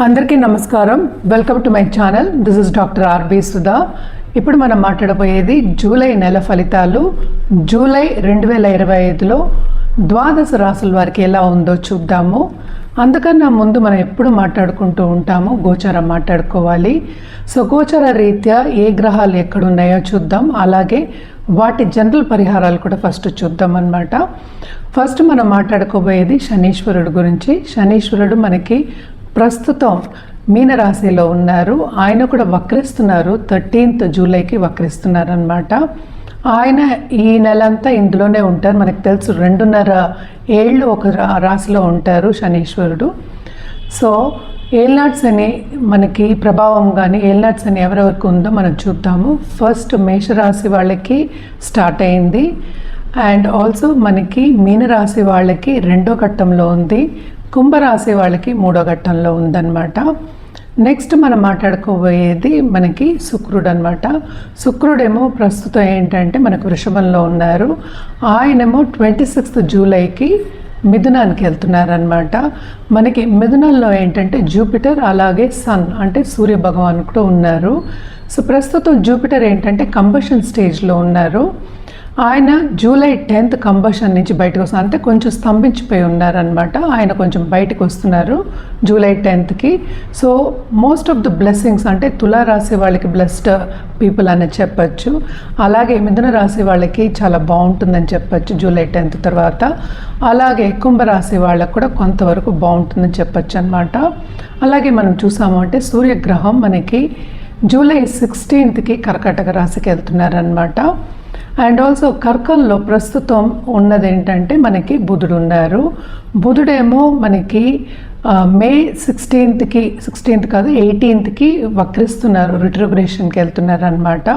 అందరికీ నమస్కారం. Welcome to my channel. This is doctor R B Sudha. ఇప్పుడు మనం మాట్లాడబోయేది జూలై నెల ఫలితాలు. జూలై 2025లో ద్వాదశ రాసుల వారికి ఎలా ఉందో చూద్దాము. అందుకన్నా ముందు మనం ఎప్పుడు మాట్లాడుకుంటూ ఉంటాము, గోచారం మాట్లాడుకోవాలి. సో గోచార రీత్యా ఏ గ్రహాలు ఎక్కడున్నాయో చూద్దాం. అలాగే వాటి జనరల్ పరిహారాలు కూడా ఫస్ట్ చూద్దాం అన్నమాట. ఫస్ట్ మనం మాట్లాడుకోబోయేది శనీశ్వరుడు గురించి. శనీశ్వరుడు మనకి ప్రస్తుతం మీనరాశిలో ఉన్నారు. ఆయన కూడా వక్రిస్తున్నారు. 13th జూలైకి వక్రిస్తున్నారు అన్నమాట. ఆయన ఈ నెలంతా ఇందులోనే ఉంటారు. మనకు తెలుసు 2.5 ఏళ్ళు ఒక రాశిలో ఉంటారు శనీశ్వరుడు. సో ఏల్నాటి శని మనకి ప్రభావం కానీ ఏల్నాటి శని ఎవరెవరికి ఉందో మనం చూద్దాము. ఫస్ట్ మేషరాశి వాళ్ళకి స్టార్ట్ అయింది. అండ్ ఆల్సో మనకి మీనరాశి వాళ్ళకి 2వ ఘట్టంలో ఉంది. కుంభరాశి వాళ్ళకి 3వ ఘట్టంలో ఉందన్నమాట. నెక్స్ట్ మనం మాట్లాడుకోబోయేది మనకి శుక్రుడు అనమాట. శుక్రుడేమో ప్రస్తుతం ఏంటంటే మనకు వృషభంలో ఉన్నారు. ఆయనేమో 26th జూలైకి మిథునానికి వెళ్తున్నారనమాట. మనకి మిథునంలో ఏంటంటే జూపిటర్ అలాగే సన్ అంటే సూర్య భగవాన్ కూడా ఉన్నారు. సో ప్రస్తుతం జూపిటర్ ఏంటంటే కంబషన్ స్టేజ్లో ఉన్నారు. ఆయన జూలై 10th కంబషన్ నుంచి బయటకు వస్తున్నారు. అంటే కొంచెం స్తంభించిపోయి ఉన్నారనమాట. ఆయన కొంచెం బయటకు వస్తున్నారు July 10th. So most of the blessings అంటే తులారాశి వాళ్ళకి బ్లెస్డ్ పీపుల్ అని చెప్పచ్చు. అలాగే మిథున రాశి వాళ్ళకి చాలా బాగుంటుందని చెప్పచ్చు జూలై 10th తర్వాత. అలాగే కుంభరాశి వాళ్ళకు కూడా కొంతవరకు బాగుంటుందని చెప్పచ్చు అనమాట. అలాగే మనం చూసాము అంటే సూర్యగ్రహం మనకి జూలై 16th కర్కాటక రాశికి వెళ్తున్నారనమాట. అండ్ ఆల్సో కర్కంలో ప్రస్తుతం ఉన్నది ఏంటంటే మనకి బుధుడు ఉన్నారు. బుధుడేమో మనకి మే 16th కాదు 18th వక్రిస్తున్నారు, రిట్రోగ్రేషన్కి వెళ్తున్నారు అనమాట.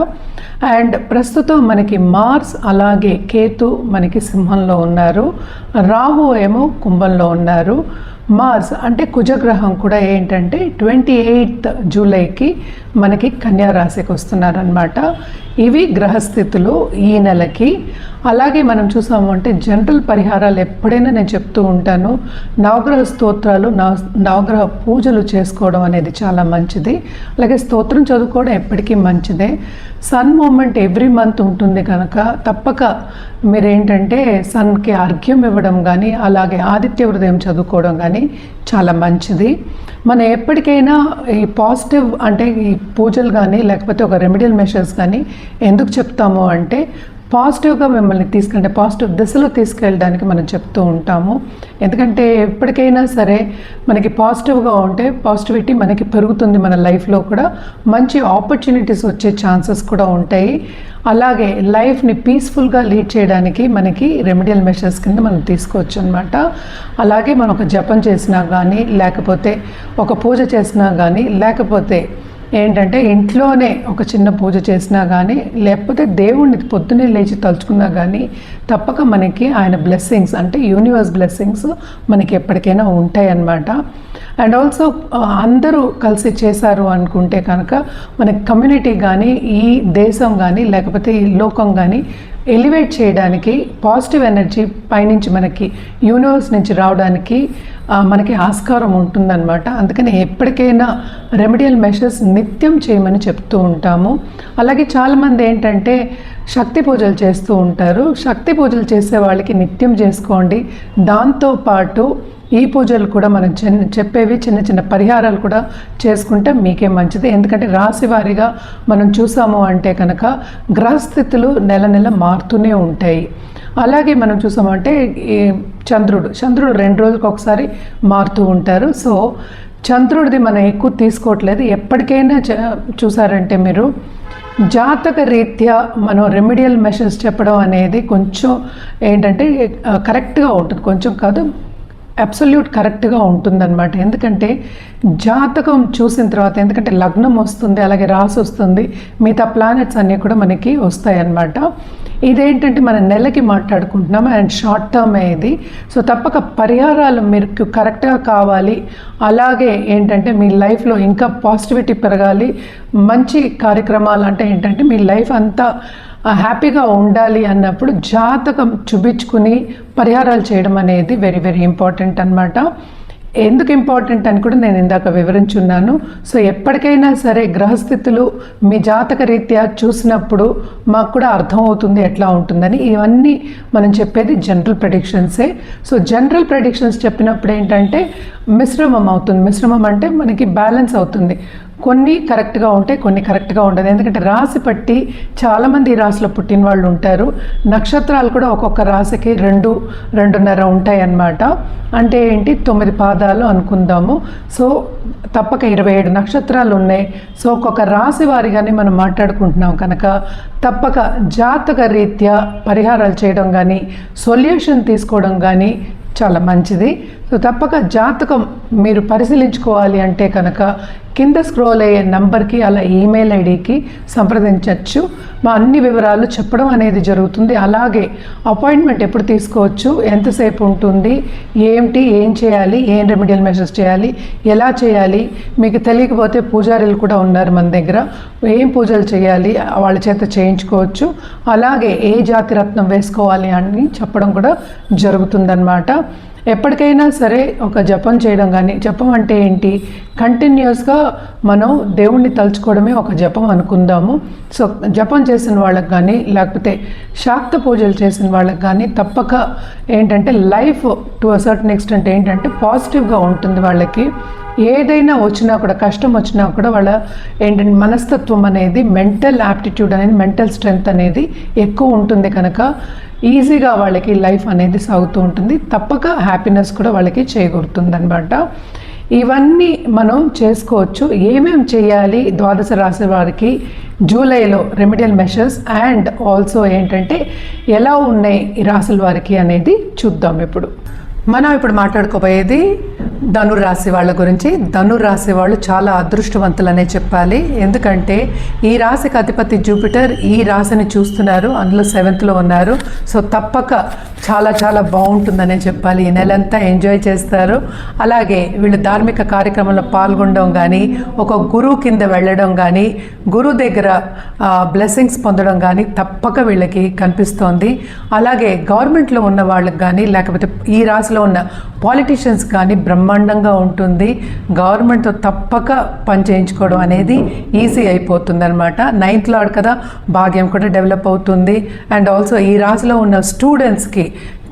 అండ్ ప్రస్తుతం మనకి మార్స్ అలాగే కేతు మనకి సింహంలో ఉన్నారు. రాహు ఏమో కుంభంలో ఉన్నారు. మార్స్ అంటే కుజగ్రహం కూడా ఏంటంటే 28th జూలైకి మనకి కన్యా రాశికి వస్తున్నారనమాట. ఇవి గ్రహస్థితులు ఈ నెలకి. అలాగే మనం చూసాము అంటే జనరల్ పరిహారాలు ఎప్పుడైనా నేను చెప్తూ ఉంటాను. నవగ్రహ స్తోత్రాలు నవగ్రహ పూజలు చేసుకోవడం అనేది చాలా మంచిది. అలాగే స్తోత్రం చదువుకోవడం ఎప్పటికీ మంచిదే. సన్ మూమెంట్ ఎవ్రీ మంత్ ఉంటుంది కనుక తప్పక మీరేంటంటే సన్కి అర్ఘ్యం ఇవ్వడం కానీ అలాగే ఆదిత్య హృదయం చదువుకోవడం కానీ చాలా మంచిది. మనం ఎప్పటికైనా ఈ పాజిటివ్ అంటే ఈ పూజలు కానీ లేకపోతే ఒక రెమెడియల్ మెషర్స్ కానీ ఎందుకు చెప్తాము అంటే పాజిటివ్గా మిమ్మల్ని తీసుకెళ్ళి పాజిటివ్ దిశలో తీసుకెళ్ళడానికి మనం చెప్తూ ఉంటాము. ఎందుకంటే ఎప్పటికైనా సరే మనకి పాజిటివ్గా ఉంటే పాజిటివిటీ మనకి పెరుగుతుంది. మన లైఫ్లో కూడా మంచి ఆపర్చునిటీస్ వచ్చే ఛాన్సెస్ కూడా ఉంటాయి. అలాగే లైఫ్ని పీస్ఫుల్గా లీడ్ చేయడానికి మనకి రెమెడియల్ మెషర్స్ కింద మనం తీసుకోవచ్చు అనమాట. అలాగే మనం ఒక జపం చేసినా కానీ లేకపోతే ఒక పూజ చేసినా కానీ లేకపోతే ఏంటంటే ఇంట్లోనే ఒక చిన్న పూజ చేసినా కానీ లేకపోతే దేవుణ్ణి పొద్దున్నే లేచి తలుచుకున్నా కానీ తప్పక మనకి ఆయన బ్లెస్సింగ్స్ అంటే యూనివర్స్ బ్లెస్సింగ్స్ మనకి ఎప్పటికైనా ఉంటాయి అన్నమాట. అండ్ ఆల్సో అందరూ కలిసి చేశారు అనుకుంటే కనుక మనకి కమ్యూనిటీ కానీ ఈ దేశం కానీ లేకపోతే ఈ లోకం కానీ ఎలివేట్ చేయడానికి పాజిటివ్ ఎనర్జీ పైనుంచి మనకి యూనివర్స్ నుంచి రావడానికి మనకి ఆస్కారం ఉంటుందన్నమాట. అందుకని ఎప్పటికైనా రెమెడియల్ మెషర్స్ నిత్యం చేయమని చెప్తూ ఉంటాము. అలాగే చాలామంది ఏంటంటే శక్తి పూజలు చేస్తూ ఉంటారు. శక్తి పూజలు చేసే వాళ్ళకి నిత్యం చేసుకోండి. దాంతోపాటు ఈ పూజలు కూడా మనం చెప్పేవి చిన్న చిన్న పరిహారాలు కూడా చేసుకుంటే మీకే మంచిది. ఎందుకంటే రాశి వారీగా మనం చూసాము అంటే కనుక గ్రహస్థితులు నెల నెల మారుతూనే ఉంటాయి. అలాగే మనం చూసామంటే ఈ చంద్రుడు 2 రోజులకు ఒకసారి మారుతూ ఉంటారు. సో చంద్రుడిది మనం ఎక్కువ తీసుకోవట్లేదు. ఎప్పటికైనా చూసారంటే మీరు జాతక రీత్యా మనం రెమెడియల్ మెషర్స్ చెప్పడం అనేది కొంచెం ఏంటంటే కరెక్ట్గా ఉంటుంది. కొంచెం కాదు, అబ్సల్యూట్ కరెక్ట్గా ఉంటుందన్నమాట. ఎందుకంటే జాతకం చూసిన తర్వాత ఎందుకంటే లగ్నం వస్తుంది అలాగే రాశి వస్తుంది, మిగతా ప్లానెట్స్ అన్నీ కూడా మనకి వస్తాయి అన్నమాట. ఇదేంటంటే మన నెలకి మాట్లాడుకుంటున్నాం అండ్ షార్ట్ టర్మ్ ఇది. సో తప్పక పరిహారాలు మీకు కరెక్ట్గా కావాలి. అలాగే ఏంటంటే మీ లైఫ్లో ఇంకా పాజిటివిటీ పెరగాలి. మంచి కార్యక్రమాలు అంటే ఏంటంటే మీ లైఫ్ అంతా హ్యాపీగా ఉండాలి అన్నప్పుడు జాతకం చూపించుకుని పరిహారాలు చేయడం అనేది వెరీ వెరీ ఇంపార్టెంట్ అన్నమాట. ఎందుకు ఇంపార్టెంట్ అని కూడా నేను ఇందాక వివరించున్నాను. సో ఎప్పటికైనా సరే గ్రహస్థితులు మీ జాతక రీత్యా చూసినప్పుడు మాకు కూడా అర్థమవుతుంది ఎట్లా ఉంటుందని. ఇవన్నీ మనం చెప్పేది జనరల్ ప్రెడిక్షన్సే. సో జనరల్ ప్రెడిక్షన్స్ చెప్పినప్పుడు ఏంటంటే మిశ్రమం అవుతుంది. మిశ్రమం అంటే మనకి బ్యాలెన్స్ అవుతుంది. కొన్ని కరెక్ట్గా ఉంటాయి, కొన్ని కరెక్ట్గా ఉండదు. ఎందుకంటే రాశి పట్టి చాలామంది ఈ రాశిలో పుట్టిన వాళ్ళు ఉంటారు. నక్షత్రాలు కూడా ఒక్కొక్క రాశికి 2.5 ఉంటాయి అన్నమాట. అంటే ఏంటి 9 పాదాలు అనుకుందాము. సో తప్పక 27 నక్షత్రాలు ఉన్నాయి. సో ఒక్కొక్క రాశి వారిగానే మనం మాట్లాడుకుంటున్నాం కనుక తప్పక జాతక రీత్యా పరిహారాలు చేయడం కానీ సొల్యూషన్ తీసుకోవడం కానీ చాలా మంచిది. సో తప్పక జాతకం మీరు పరిశీలించుకోవాలి అంటే కనుక కింద స్క్రోల్ అయ్యే నంబర్కి అలా ఈమెయిల్ ఐడికి సంప్రదించవచ్చు. మా అన్ని వివరాలు చెప్పడం అనేది జరుగుతుంది. అలాగే అపాయింట్మెంట్ ఎప్పుడు తీసుకోవచ్చు, ఎంతసేపు ఉంటుంది, ఏం చేయాలి, ఏం రెమెడియల్ మెషర్స్ చేయాలి, ఎలా చేయాలి, మీకు తెలియకపోతే పూజారులు కూడా ఉన్నారు మన దగ్గర, ఏం పూజలు చేయాలి వాళ్ళ చేత చేయించుకోవచ్చు. అలాగే ఏ జాతి రత్నం వేసుకోవాలి అని చెప్పడం కూడా జరుగుతుందన్నమాట. ఎప్పటికైనా సరే ఒక జపం చేయడం కానీ, జపం అంటే ఏంటి, కంటిన్యూస్గా మనం దేవుణ్ణి తలుచుకోవడమే ఒక జపం అనుకుందాము. సో జపం చేసిన వాళ్ళకి కానీ లేకపోతే శాక్త పూజలు చేసిన వాళ్ళకి కానీ తప్పక ఏంటంటే life to a certain extent ఏంటంటే పాజిటివ్గా ఉంటుంది. వాళ్ళకి ఏదైనా వచ్చినా కూడా, కష్టం వచ్చినా కూడా వాళ్ళ ఏంటంటే మనస్తత్వం అనేది, మెంటల్ యాప్టిట్యూడ్ అనేది, మెంటల్ స్ట్రెంగ్త్ అనేది ఎక్కువ ఉంటుంది కనుక ఈజీగా వాళ్ళకి లైఫ్ అనేది సాగుతూ ఉంటుంది. తప్పక హ్యాపీనెస్ కూడా వాళ్ళకి చేకూరుతుంది అనమాట. ఇవన్నీ మనం చేసుకోవచ్చు. ఏమేమి చేయాలి ద్వాదశ రాశి వారికి జూలైలో రెమెడియల్ మెషర్స్ అండ్ ఆల్సో ఏంటంటే ఎలా ఉన్నాయి ఈ రాశుల వారికి అనేది చూద్దాం. మనం ఇప్పుడు మాట్లాడుకోబోయేది ధనురాశి వాళ్ళ గురించి. ధనురాశి వాళ్ళు చాలా అదృష్టవంతులనే చెప్పాలి. ఎందుకంటే ఈ రాశికి అధిపతి జూపిటర్ ఈ రాశిని చూస్తున్నారు, అందులో 7th ఉన్నారు. సో తప్పక చాలా చాలా బాగుంటుందనే చెప్పాలి. ఈ నెలంతా ఎంజాయ్ చేస్తారు. అలాగే వీళ్ళు ధార్మిక కార్యక్రమంలో పాల్గొనడం కానీ, ఒక గురువు కింద వెళ్ళడం కానీ, గురువు దగ్గర బ్లెస్సింగ్స్ పొందడం కానీ తప్పక వీళ్ళకి కనిపిస్తోంది. అలాగే గవర్నమెంట్లో ఉన్న వాళ్ళకి కానీ లేకపోతే ఈ రాశిలో ఉన్న పాలిటీషియన్స్ కానీ బ్రహ్మాండంగా ఉంటుంది. గవర్నమెంట్తో తప్పక పని చేయించుకోవడం అనేది ఈజీ అయిపోతుంది అనమాట. 9th లార్డ్ కదా, భాగ్యం కూడా డెవలప్ అవుతుంది. అండ్ ఆల్సో ఈ రాశిలో ఉన్న స్టూడెంట్స్కి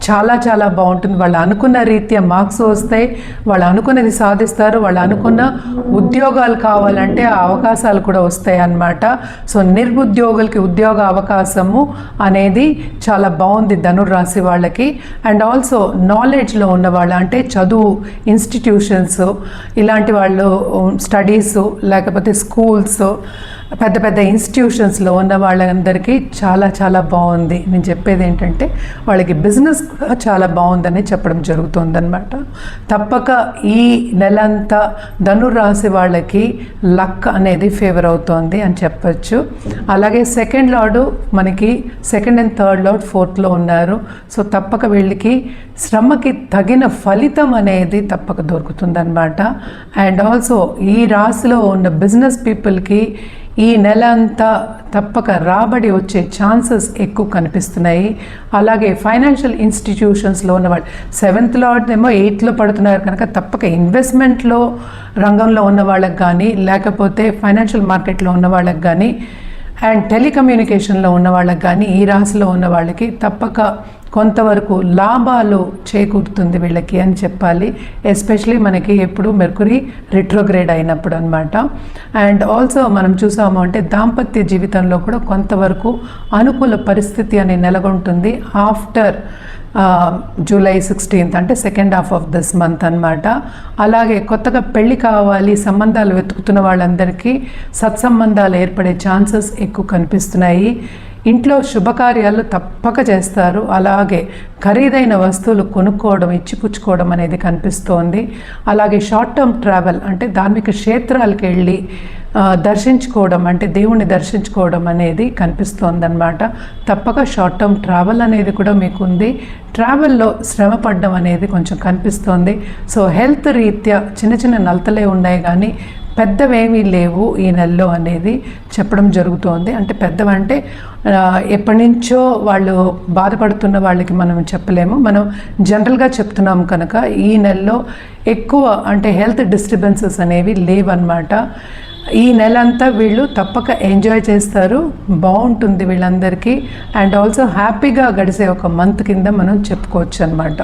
చాలా చాలా బాగుంటుంది. వాళ్ళు అనుకున్న రీత్యా మార్క్స్ వస్తాయి, వాళ్ళు అనుకున్నది సాధిస్తారు, వాళ్ళు అనుకున్న ఉద్యోగాలు కావాలంటే ఆ అవకాశాలు కూడా వస్తాయి అన్నమాట. సో నిరుద్యోగులకి ఉద్యోగ అవకాశము అనేది చాలా బాగుంది ధనుర్రాశి వాళ్ళకి. అండ్ ఆల్సో నాలెడ్జ్లో ఉన్న వాళ్ళు అంటే చదువు ఇన్స్టిట్యూషన్స్ ఇలాంటి వాళ్ళు, స్టడీస్ లేకపోతే స్కూల్స్, పెద్ద పెద్ద ఇన్స్టిట్యూషన్స్లో ఉన్న వాళ్ళందరికీ చాలా చాలా బాగుంది. నేను చెప్పేది ఏంటంటే వాళ్ళకి బిజినెస్ చాలా బాగుందని చెప్పడం జరుగుతుందన్నమాట. తప్పక ఈ నెలంతా ధనుర్రాశి వాళ్ళకి లక్ అనేది ఫేవర్ అవుతోంది అని చెప్పచ్చు. అలాగే 2nd లార్డు మనకి 2nd and 3rd lord 4th ఉన్నారు. సో తప్పక వీళ్ళకి శ్రమకి తగిన ఫలితం అనేది తప్పక దొరుకుతుందన్నమాట. అండ్ ఆల్సో ఈ రాశిలో ఉన్న బిజినెస్ పీపుల్కి ఈ నెల అంతా తప్పక రాబడి వచ్చే ఛాన్సెస్ ఎక్కువ కనిపిస్తున్నాయి. అలాగే ఫైనాన్షియల్ ఇన్స్టిట్యూషన్స్లో ఉన్నవాళ్ళు 7th లార్డ్ ఏమో 8th పడుతున్నారు కనుక తప్పక ఇన్వెస్ట్మెంట్లో రంగంలో ఉన్న వాళ్ళకి కానీ లేకపోతే ఫైనాన్షియల్ మార్కెట్లో ఉన్న వాళ్ళకి కానీ అండ్ టెలికమ్యూనికేషన్లో ఉన్న వాళ్ళకి కానీ ఈ రాశిలో ఉన్న వాళ్ళకి తప్పక కొంతవరకు లాభాలు చేకూరుతుంది వీళ్ళకి అని చెప్పాలి. ఎస్పెషలీ మనకి ఎప్పుడు మెర్కురీ రిట్రోగ్రేడ్ అయినప్పుడు అనమాట. అండ్ ఆల్సో మనం చూసాము అంటే దాంపత్య జీవితంలో కూడా కొంతవరకు అనుకూల పరిస్థితి అని నెలకొంటుంది ఆఫ్టర్ July 16th అంటే 2nd half of this month అనమాట. అలాగే కొత్తగా పెళ్ళి కావాలి, సంబంధాలు వెతుకుతున్న వాళ్ళందరికీ సత్సంబంధాలు ఏర్పడే ఛాన్సెస్ ఎక్కువ కనిపిస్తున్నాయి. ఇంట్లో శుభకార్యాలు తప్పక చేస్తారు. అలాగే ఖరీదైన వస్తువులు కొనుక్కోవడం, ఇచ్చిపుచ్చుకోవడం అనేది కనిపిస్తోంది. అలాగే షార్ట్ టర్మ్ ట్రావెల్ అంటే ధార్మిక క్షేత్రాలకు వెళ్ళి దర్శించుకోవడం అంటే దేవుణ్ణి దర్శించుకోవడం అనేది కనిపిస్తోందన్నమాట. తప్పక షార్ట్ టర్మ్ ట్రావెల్ అనేది కూడా మీకు ఉంది. ట్రావెల్లో శ్రమ పడడం అనేది కొంచెం కనిపిస్తోంది. సో హెల్త్ రీత్యా చిన్న చిన్న నలతలే ఉన్నాయి కానీ పెద్దవేమీ లేవు ఈ నెలలో అనేది చెప్పడం జరుగుతోంది. అంటే పెద్దవంటే ఎప్పటి నుంచో వాళ్ళు బాధపడుతున్న వాళ్ళకి మనం చెప్పలేము, మనం జనరల్గా చెప్తున్నాం కనుక ఈ నెలలో ఎక్కువ అంటే హెల్త్ డిస్టర్బెన్సెస్ అనేవి లేవన్నమాట. ఈ నెల అంతా వీళ్ళు తప్పక ఎంజాయ్ చేస్తారు, బాగుంటుంది వీళ్ళందరికీ. అండ్ ఆల్సో హ్యాపీగా గడిసే ఒక మంత్ కింద మనం చెప్పుకోవచ్చు అనమాట.